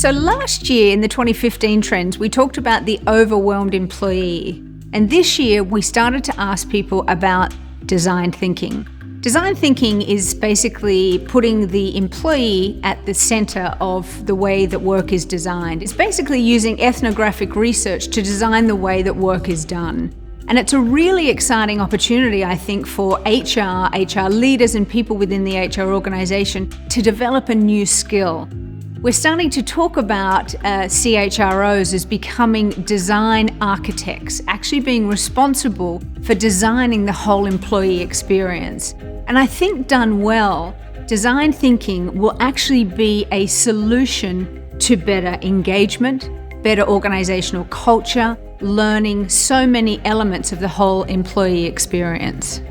So last year in the 2015 trends, we talked about the overwhelmed employee. And this year, we started to ask people about design thinking. Design thinking is basically putting the employee at the center of the way that work is designed. It's basically using ethnographic research to design the way that work is done. And it's a really exciting opportunity, I think, for HR leaders and people within the HR organization to develop a new skill. We're starting to talk about CHROs as becoming design architects, actually being responsible for designing the whole employee experience. And I think done well, design thinking will actually be a solution to better engagement, better organizational culture, learning, so many elements of the whole employee experience.